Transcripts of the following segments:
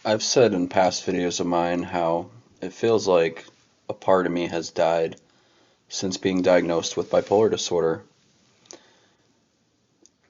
I've said in past videos of mine how it feels like a part of me has died since being diagnosed with bipolar disorder,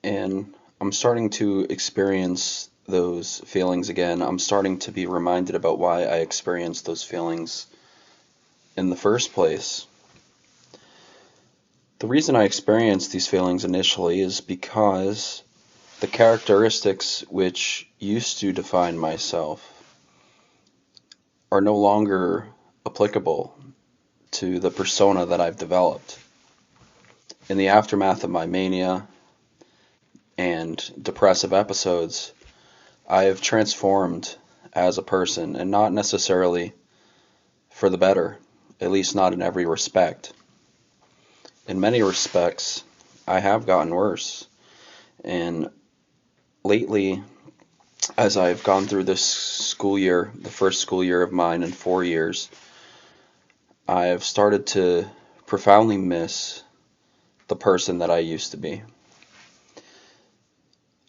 and I'm starting to experience those feelings again. I'm starting to be reminded about why I experienced those feelings in the first place. The reason I experienced these feelings initially is because the characteristics which used to define myself are no longer applicable to the persona that I've developed. In the aftermath of my mania and depressive episodes, I have transformed as a person, and not necessarily for the better, at least not in every respect. In many respects, I have gotten worse. And lately, as I've gone through this school year, the first school year of mine in 4 years, I've started to profoundly miss the person that I used to be.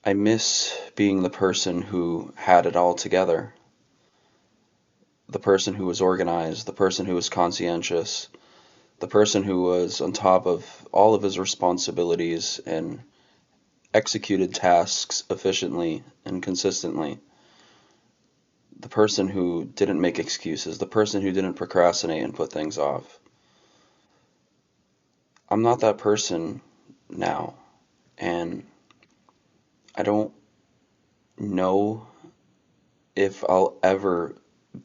I miss being the person who had it all together, the person who was organized, the person who was conscientious, the person who was on top of all of his responsibilities and executed tasks efficiently and consistently, the person who didn't make excuses, the person who didn't procrastinate and put things off. I'm not that person now, and I don't know if I'll ever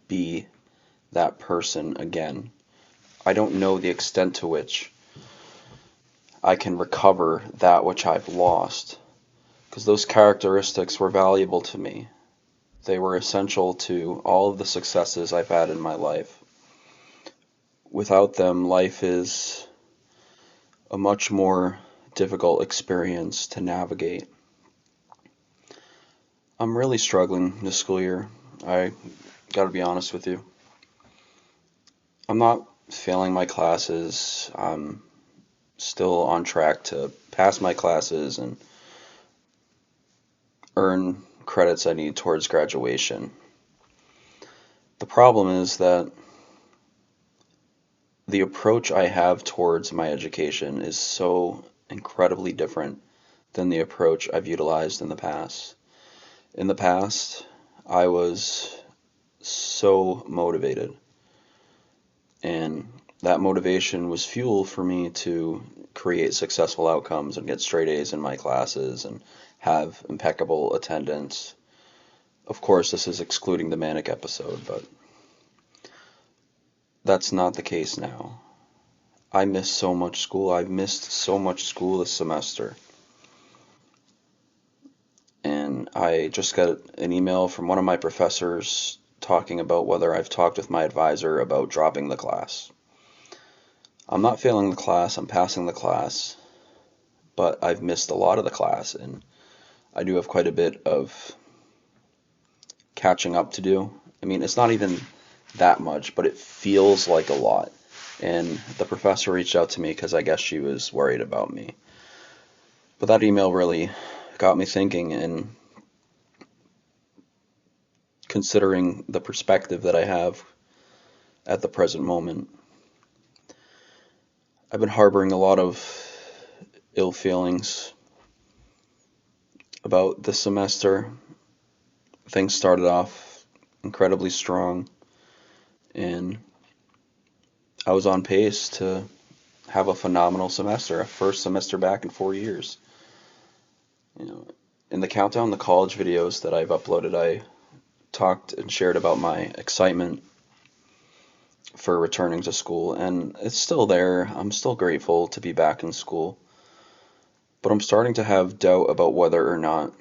be that person again. I don't know the extent to which I can recover that which I've lost, because those characteristics were valuable to me. They were essential to all of the successes I've had in my life. Without them, life is a much more difficult experience to navigate. I'm really struggling this school year. I gotta be honest with you. I'm not failing my classes. I'm still on track to pass my classes and earn credits I need towards graduation. The problem is that the approach I have towards my education is so incredibly different than the approach I've utilized in the past. In the past, I was so motivated, and that motivation was fuel for me to create successful outcomes and get straight A's in my classes and have impeccable attendance. Of course, this is excluding the manic episode, but that's not the case now. I miss so much school. I've missed so much school this semester. And I just got an email from one of my professors talking about whether I've talked with my advisor about dropping the class. I'm not failing the class, I'm passing the class, but I've missed a lot of the class, and I do have quite a bit of catching up to do. I mean, it's not even that much, but it feels like a lot. And the professor reached out to me because I guess she was worried about me. But that email really got me thinking and considering the perspective that I have at the present moment. I've been harboring a lot of ill feelings about this semester. Things started off incredibly strong, and I was on pace to have a phenomenal semester, a first semester back in 4 years. You know, in the countdown, the college videos that I've uploaded, I talked and shared about my excitement for returning to school, and it's still there. I'm still grateful to be back in school, but I'm starting to have doubt about whether or not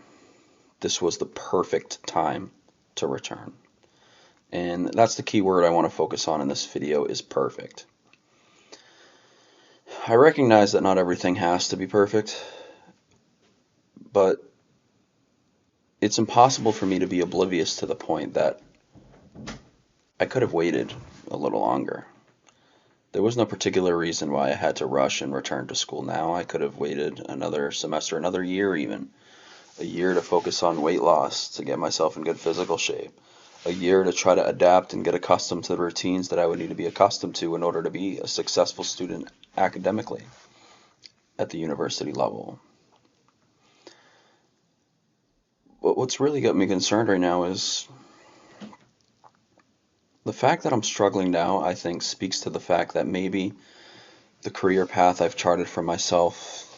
this was the perfect time to return. And that's the key word I want to focus on in this video is perfect. I recognize that not everything has to be perfect, but it's impossible for me to be oblivious to the point that I could have waited a little longer. There was no particular reason why I had to rush and return to school now. I could have waited another semester, another year even, a year to focus on weight loss, to get myself in good physical shape, a year to try to adapt and get accustomed to the routines that I would need to be accustomed to in order to be a successful student academically at the university level. What's really got me concerned right now is the fact that I'm struggling now, I think, speaks to the fact that maybe the career path I've charted for myself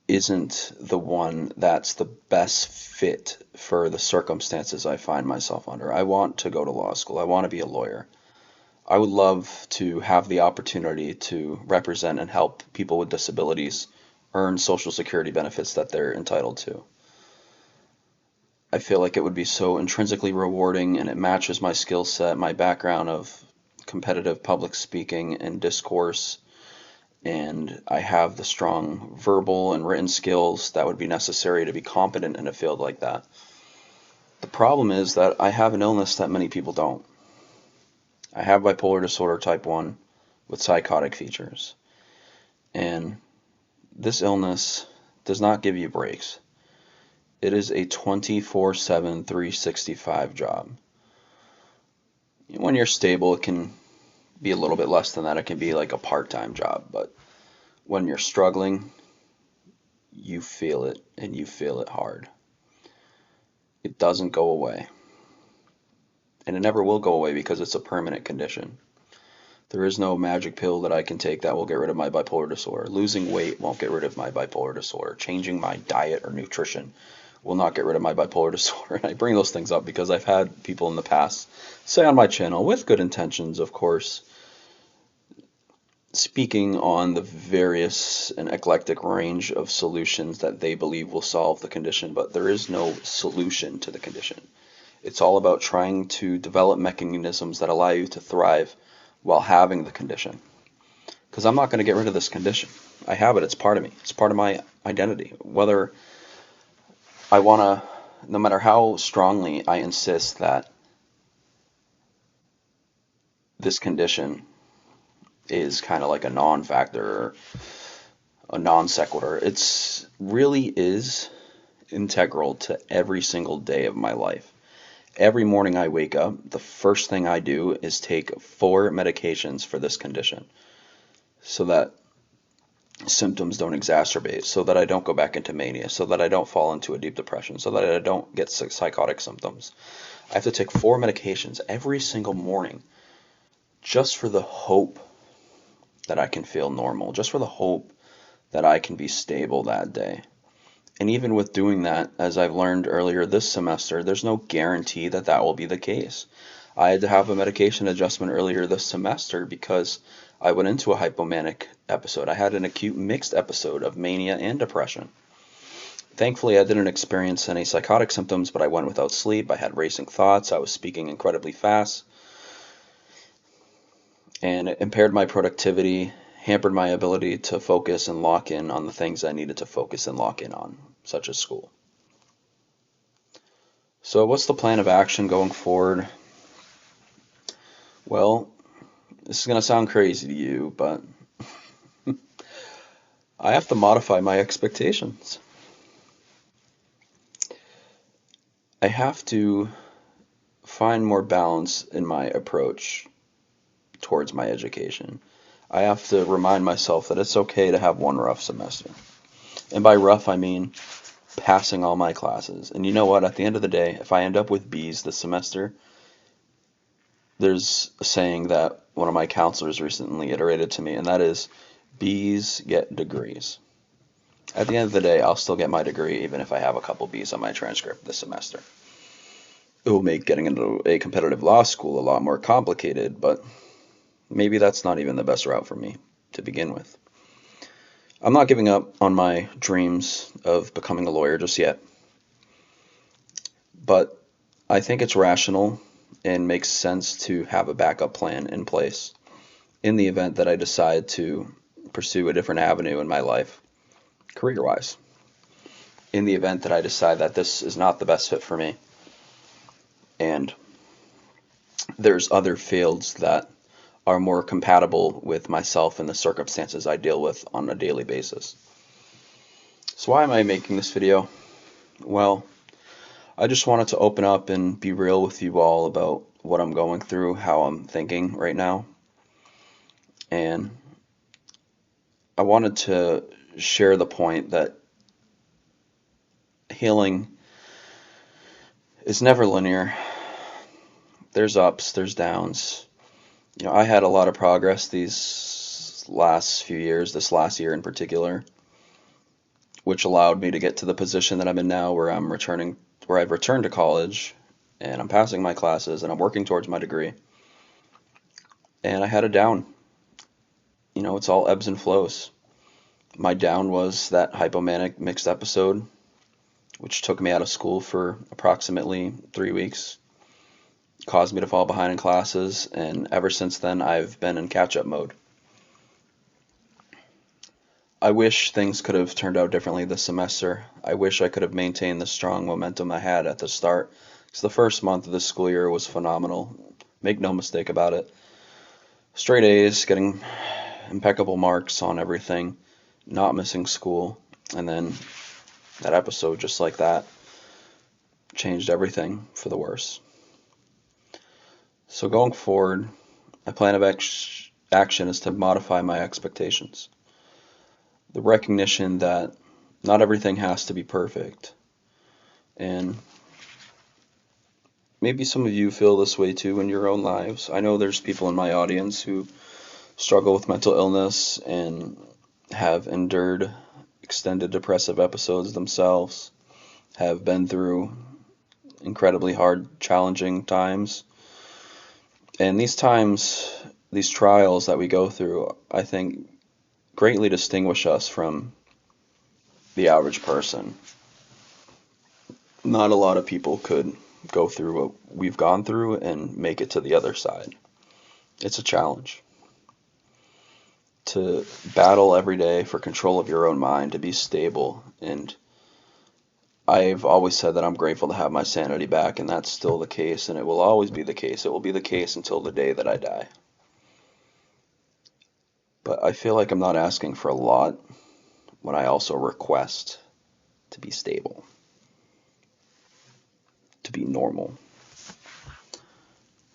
isn't the one that's the best fit for the circumstances I find myself under. I want to go to law school. I want to be a lawyer. I would love to have the opportunity to represent and help people with disabilities earn Social Security benefits that they're entitled to. I feel like it would be so intrinsically rewarding, and it matches my skill set, my background of competitive public speaking and discourse, and I have the strong verbal and written skills that would be necessary to be competent in a field like that. The problem is that I have an illness that many people don't. I have bipolar disorder type 1 with psychotic features, and this illness does not give you breaks. It is a 24/7, 365 job. When you're stable, it can be a little bit less than that. It can be like a part-time job, but when you're struggling, you feel it, and you feel it hard. It doesn't go away, and it never will go away because it's a permanent condition. There is no magic pill that I can take that will get rid of my bipolar disorder. Losing weight won't get rid of my bipolar disorder. Changing my diet or nutrition will not get rid of my bipolar disorder. And I bring those things up because I've had people in the past say on my channel, with good intentions, of course, speaking on the various and eclectic range of solutions that they believe will solve the condition, but there is no solution to the condition. It's all about trying to develop mechanisms that allow you to thrive while having the condition. Because I'm not going to get rid of this condition. I have it. It's part of me. It's part of my identity. Whether I want to, no matter how strongly I insist that this condition is kind of like a non-factor or a non sequitur, it really is integral to every single day of my life. Every morning I wake up, the first thing I do is take 4 medications for this condition so that symptoms don't exacerbate, so that I don't go back into mania, so that I don't fall into a deep depression, so that I don't get psychotic symptoms. I have to take 4 medications every single morning just for the hope that I can feel normal, just for the hope that I can be stable that day. And even with doing that, as I've learned earlier this semester, there's no guarantee that that will be the case. I had to have a medication adjustment earlier this semester because I went into a hypomanic episode. I had an acute mixed episode of mania and depression. Thankfully, I didn't experience any psychotic symptoms, but I went without sleep. I had racing thoughts. I was speaking incredibly fast. And it impaired my productivity, hampered my ability to focus and lock in on the things I needed to focus and lock in on, such as school. So what's the plan of action going forward? Well, this is going to sound crazy to you, but I have to modify my expectations. I have to find more balance in my approach towards my education. I have to remind myself that it's okay to have one rough semester. And by rough, I mean passing all my classes. And you know what? At the end of the day, if I end up with B's this semester, there's a saying that one of my counselors recently iterated to me, and that is, B's get degrees. At the end of the day, I'll still get my degree even if I have a couple B's on my transcript this semester. It will make getting into a competitive law school a lot more complicated, but maybe that's not even the best route for me to begin with. I'm not giving up on my dreams of becoming a lawyer just yet, but I think it's rational and makes sense to have a backup plan in place in the event that I decide to pursue a different avenue in my life, career-wise. In the event that I decide that this is not the best fit for me, and there's other fields that are more compatible with myself and the circumstances I deal with on a daily basis. So why am I making this video? Well, I just wanted to open up and be real with you all about what I'm going through, how I'm thinking right now. And I wanted to share the point that healing is never linear. There's ups, there's downs. I had a lot of progress these last few years, this last year in particular, which allowed me to get to the position that I'm in now where I've returned to college and I'm passing my classes and I'm working towards my degree. And I had a down. It's all ebbs and flows. My down was that hypomanic mixed episode, which took me out of school for approximately 3 weeks, caused me to fall behind in classes, and ever since then I've been in catch-up mode. I wish things could have turned out differently this semester. I wish I could have maintained the strong momentum I had at the start, because the first month of this school year was phenomenal. Make no mistake about it. Straight A's, getting impeccable marks on everything, not missing school, and then that episode, just like that, changed everything for the worse. So going forward, my plan of action is to modify my expectations. The recognition that not everything has to be perfect. And maybe some of you feel this way too in your own lives. I know there's people in my audience who struggle with mental illness and have endured extended depressive episodes themselves, have been through incredibly hard, challenging times. And these times, these trials that we go through, I think greatly distinguish us from the average person. Not a lot of people could go through what we've gone through and make it to the other side. It's a challenge. To battle every day for control of your own mind, to be stable. And I've always said that I'm grateful to have my sanity back, and that's still the case, and it will always be the case. It will be the case until the day that I die. But I feel like I'm not asking for a lot when I also request to be stable, to be normal.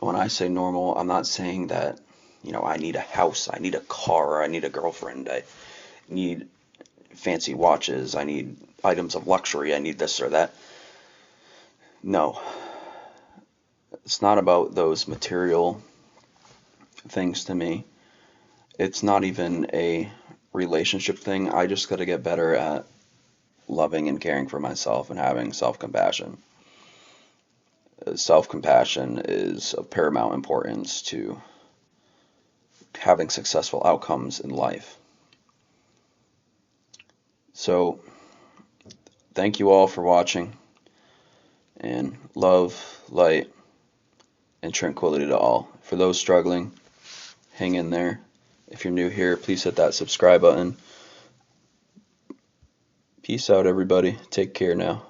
When I say normal, I'm not saying that, I need a house, I need a car, I need a girlfriend, I need fancy watches, I need items of luxury, I need this or that. No. It's not about those material things to me. It's not even a relationship thing. I just got to get better at loving and caring for myself and having self-compassion. Self-compassion is of paramount importance to having successful outcomes in life. So, thank you all for watching, and love, light, and tranquility to all. For those struggling, hang in there. If you're new here, please hit that subscribe button. Peace out, everybody. Take care now.